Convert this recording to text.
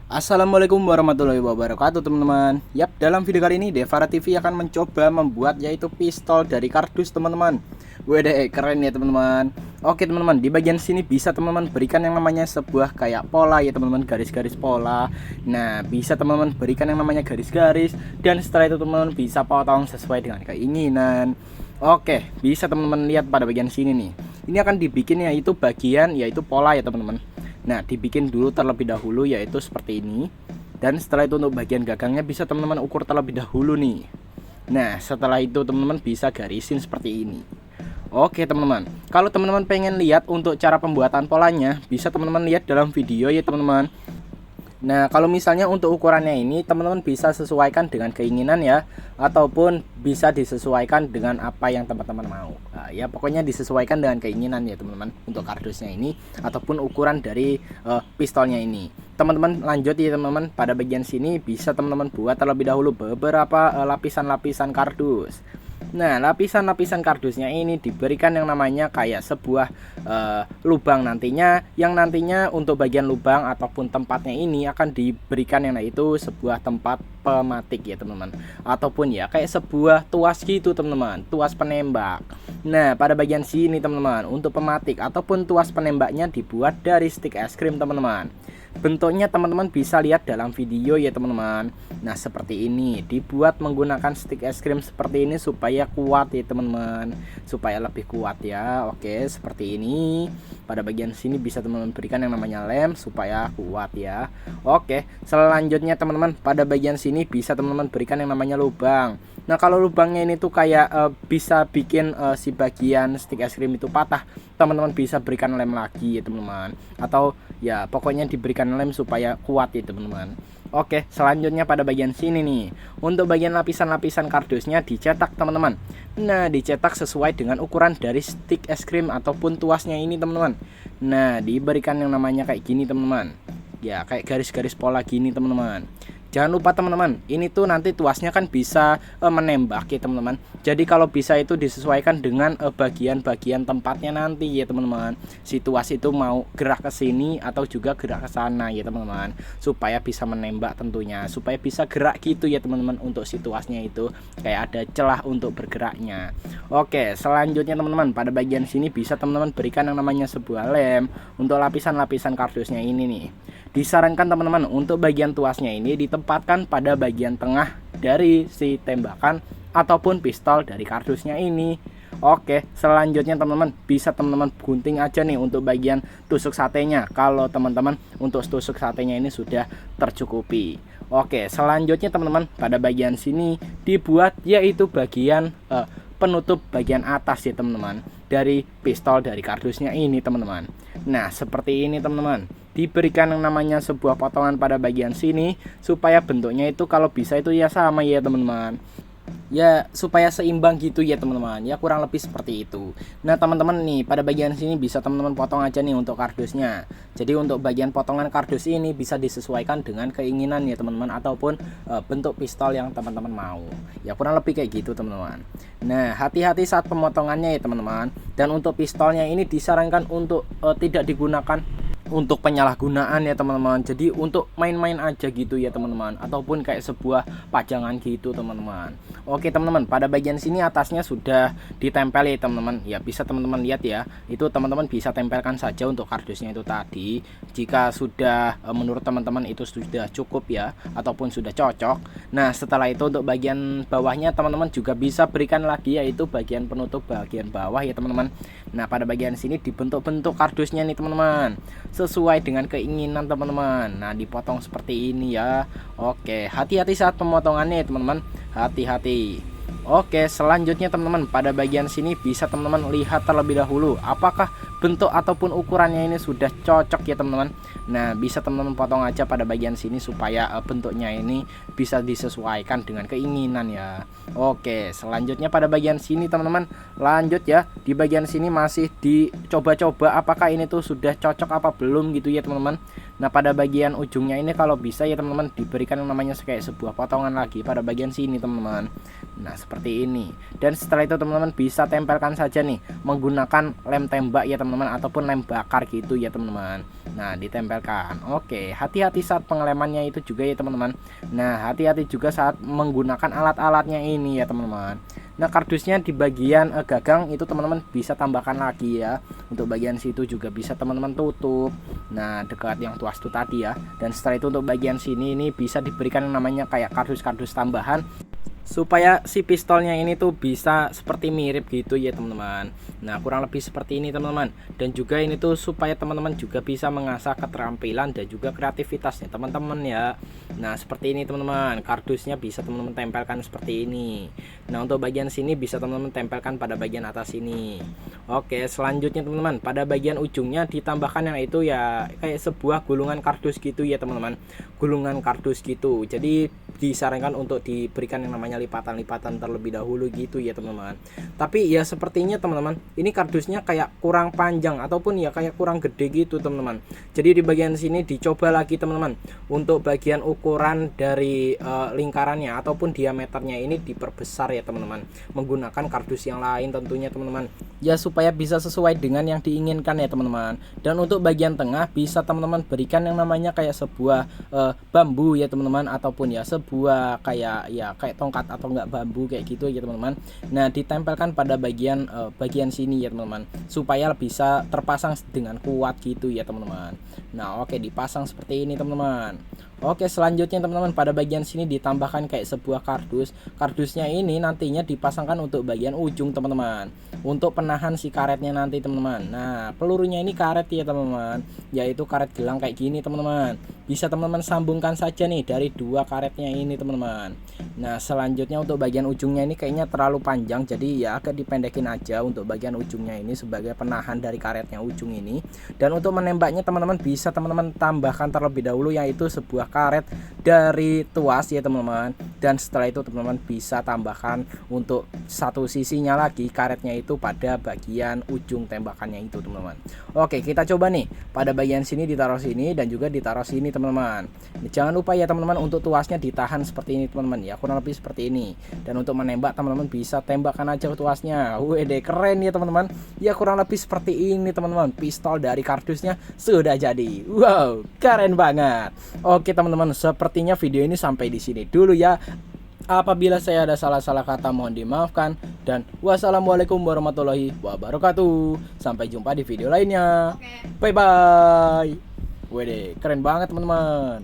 Assalamualaikum warahmatullahi wabarakatuh teman-teman. Yap, dalam video kali ini Devara TV akan mencoba membuat yaitu pistol dari kardus teman-teman. Wede, keren ya teman-teman. Oke teman-teman, di bagian sini bisa teman-teman berikan yang namanya sebuah kayak pola ya teman-teman, garis-garis pola. Nah, bisa teman-teman berikan yang namanya garis-garis, dan setelah itu teman-teman bisa potong sesuai dengan keinginan. Oke, bisa teman-teman lihat pada bagian sini nih. Ini akan dibikin yaitu bagian yaitu pola ya teman-teman. Nah, dibikin dulu terlebih dahulu yaitu seperti ini. Dan setelah itu untuk bagian gagangnya bisa teman-teman ukur terlebih dahulu nih. Nah, setelah itu teman-teman bisa garisin seperti ini. Oke teman-teman, kalau teman-teman pengen lihat untuk cara pembuatan polanya, bisa teman-teman lihat dalam video ya teman-teman. Nah, kalau misalnya untuk ukurannya ini teman-teman bisa sesuaikan dengan keinginan ya, ataupun bisa disesuaikan dengan apa yang teman-teman mau. Nah, ya pokoknya disesuaikan dengan keinginan ya teman-teman untuk kardusnya ini ataupun ukuran dari pistolnya ini. Teman-teman lanjut ya teman-teman, pada bagian sini bisa teman-teman buat terlebih dahulu beberapa lapisan-lapisan kardus. Nah, lapisan-lapisan kardusnya ini diberikan yang namanya kayak sebuah lubang nantinya, yang nantinya untuk bagian lubang ataupun tempatnya ini akan diberikan yang itu sebuah tempat pematik ya teman-teman, ataupun ya kayak sebuah tuas gitu teman-teman, tuas penembak. Nah, pada bagian sini teman-teman, untuk pematik ataupun tuas penembaknya dibuat dari stik es krim teman-teman. Bentuknya teman-teman bisa lihat dalam video ya teman-teman. Nah, seperti ini dibuat menggunakan stik es krim seperti ini supaya kuat ya teman-teman, supaya lebih kuat ya. Oke, seperti ini. Pada bagian sini bisa teman-teman berikan yang namanya lem supaya kuat ya. Oke, selanjutnya teman-teman, pada bagian sini bisa teman-teman berikan yang namanya lubang. Nah, kalau lubangnya ini tuh kayak bisa bikin si bagian stik es krim itu patah, teman-teman bisa berikan lem lagi ya teman-teman, atau ya pokoknya diberikan lem supaya kuat ya teman-teman. Oke, selanjutnya pada bagian sini nih, untuk bagian lapisan-lapisan kardusnya dicetak teman-teman. Nah, dicetak sesuai dengan ukuran dari stik es krim ataupun tuasnya ini teman-teman. Nah, diberikan yang namanya kayak gini teman-teman, ya kayak garis-garis pola gini teman-teman. Jangan lupa teman-teman, ini tuh nanti tuasnya kan bisa menembak ya teman-teman. Jadi kalau bisa itu disesuaikan dengan bagian-bagian tempatnya nanti ya teman-teman. Si tuas itu mau gerak ke sini atau juga gerak ke sana ya teman-teman, supaya bisa menembak tentunya, supaya bisa gerak gitu ya teman-teman. Untuk si tuasnya itu kayak ada celah untuk bergeraknya. Oke, selanjutnya teman-teman, pada bagian sini bisa teman-teman berikan yang namanya sebuah lem untuk lapisan-lapisan kardusnya ini nih. Disarankan teman-teman untuk bagian tuasnya ini ditempatkan pada bagian tengah dari si tembakan ataupun pistol dari kardusnya ini. Oke, selanjutnya teman-teman bisa teman-teman gunting aja nih untuk bagian tusuk satenya, kalau teman-teman untuk tusuk satenya ini sudah tercukupi. Oke, selanjutnya teman-teman, pada bagian sini dibuat yaitu bagian penutup bagian atas ya teman-teman dari pistol dari kardusnya ini teman-teman. Nah, seperti ini teman-teman, diberikan yang namanya sebuah potongan pada bagian sini supaya bentuknya itu kalau bisa itu ya sama ya teman-teman, ya supaya seimbang gitu ya teman-teman, ya kurang lebih seperti itu. Nah teman-teman nih, pada bagian sini bisa teman-teman potong aja nih untuk kardusnya. Jadi untuk bagian potongan kardus ini bisa disesuaikan dengan keinginan ya teman-teman, ataupun bentuk pistol yang teman-teman mau, ya kurang lebih kayak gitu teman-teman. Nah, hati-hati saat pemotongannya ya teman-teman. Dan untuk pistolnya ini disarankan untuk tidak digunakan untuk penyalahgunaan ya teman-teman. Jadi untuk main-main aja gitu ya teman-teman, ataupun kayak sebuah pajangan gitu teman-teman. Oke teman-teman, pada bagian sini atasnya sudah ditempel ya teman-teman. Ya bisa teman-teman lihat ya, itu teman-teman bisa tempelkan saja untuk kardusnya itu tadi. Jika sudah menurut teman-teman itu sudah cukup ya, ataupun sudah cocok. Nah, setelah itu untuk bagian bawahnya teman-teman juga bisa berikan lagi yaitu bagian penutup bagian bawah ya teman-teman. Nah, pada bagian sini dibentuk-bentuk kardusnya nih teman-teman, sesuai dengan keinginan teman-teman. Nah, dipotong seperti ini ya. Oke, hati-hati saat pemotongannya ya teman-teman, hati-hati. Oke, selanjutnya teman-teman, pada bagian sini bisa teman-teman lihat terlebih dahulu apakah bentuk ataupun ukurannya ini sudah cocok ya teman-teman. Nah, bisa teman-teman potong aja pada bagian sini supaya bentuknya ini bisa disesuaikan dengan keinginan ya. Oke, selanjutnya pada bagian sini teman-teman, lanjut ya. Di bagian sini masih dicoba-coba apakah ini tuh sudah cocok apa belum gitu ya teman-teman. Nah, pada bagian ujungnya ini kalau bisa ya teman-teman diberikan yang namanya kayak sebuah potongan lagi pada bagian sini teman-teman. Nah, seperti ini. Dan setelah itu teman-teman bisa tempelkan saja nih menggunakan lem tembak ya teman-teman. teman-teman, ataupun lem bakar gitu ya teman-teman. Nah, ditempelkan. Oke, hati-hati saat pengelemannya itu juga ya teman-teman. Nah, hati-hati juga saat menggunakan alat-alatnya ini ya teman-teman. Nah, kardusnya di bagian gagang itu teman-teman bisa tambahkan lagi ya. Untuk bagian situ juga bisa teman-teman tutup. Nah, dekat yang tuas itu tadi ya. Dan setelah itu untuk bagian sini ini bisa diberikan yang namanya kayak kardus-kardus tambahan, supaya si pistolnya ini tuh bisa seperti mirip gitu ya teman-teman. Nah, kurang lebih seperti ini teman-teman. Dan juga ini tuh supaya teman-teman juga bisa mengasah keterampilan dan juga kreativitasnya teman-teman ya. Nah, seperti ini teman-teman, kardusnya bisa teman-teman tempelkan seperti ini. Nah, untuk bagian sini bisa teman-teman tempelkan pada bagian atas ini. Oke, selanjutnya teman-teman, pada bagian ujungnya ditambahkan yang itu ya kayak sebuah gulungan kardus gitu ya teman-teman. Gulungan kardus gitu. Jadi disarankan untuk diberikan yang namanya lipatan-lipatan terlebih dahulu gitu ya teman-teman. Tapi ya sepertinya teman-teman, ini kardusnya kayak kurang panjang ataupun ya kayak kurang gede gitu teman-teman. Jadi di bagian sini dicoba lagi teman-teman, untuk bagian ukuran dari lingkarannya ataupun diameternya ini diperbesar ya teman-teman, menggunakan kardus yang lain tentunya teman-teman, ya supaya bisa sesuai dengan yang diinginkan ya teman-teman. Dan untuk bagian tengah bisa teman-teman berikan yang namanya kayak sebuah bambu ya teman-teman, ataupun ya sebuah kayak tongkat atau enggak bambu kayak gitu ya teman-teman. Nah, ditempelkan pada bagian sini ya teman-teman, supaya bisa terpasang dengan kuat gitu ya teman-teman. Nah, oke, dipasang seperti ini teman-teman. Oke, selanjutnya teman-teman, pada bagian sini ditambahkan kayak sebuah kardus. Kardusnya ini nantinya dipasangkan untuk bagian ujung teman-teman, untuk penahan si karetnya nanti teman-teman. Nah, pelurunya ini karet ya teman-teman, yaitu karet gelang kayak gini teman-teman. Bisa teman-teman sambungkan saja nih dari dua karetnya ini teman-teman. Nah, selanjutnya untuk bagian ujungnya ini kayaknya terlalu panjang, jadi ya agak dipendekin aja untuk bagian ujungnya ini sebagai penahan dari karetnya ujung ini. Dan untuk menembaknya teman-teman bisa teman-teman tambahkan terlebih dahulu, yaitu sebuah karet dari tuas ya teman-teman. Dan setelah itu teman-teman bisa tambahkan untuk satu sisinya lagi karetnya itu pada bagian ujung tembakannya itu teman-teman. Oke, kita coba nih, pada bagian sini ditaruh sini dan juga ditaruh sini teman-teman. Jangan lupa ya teman-teman, untuk tuasnya ditahan seperti ini teman-teman ya, kurang lebih seperti ini. Dan untuk menembak teman-teman bisa tembakkan aja tuasnya. Wede, keren ya teman-teman. Ya kurang lebih seperti ini teman-teman, pistol dari kardusnya sudah jadi. Wow, keren banget. Oke teman-teman, sepertinya video ini sampai di sini dulu ya. Apabila saya ada salah-salah kata mohon dimaafkan, dan wassalamualaikum warahmatullahi wabarakatuh. Sampai jumpa di video lainnya. Bye bye. Wede, keren banget teman-teman.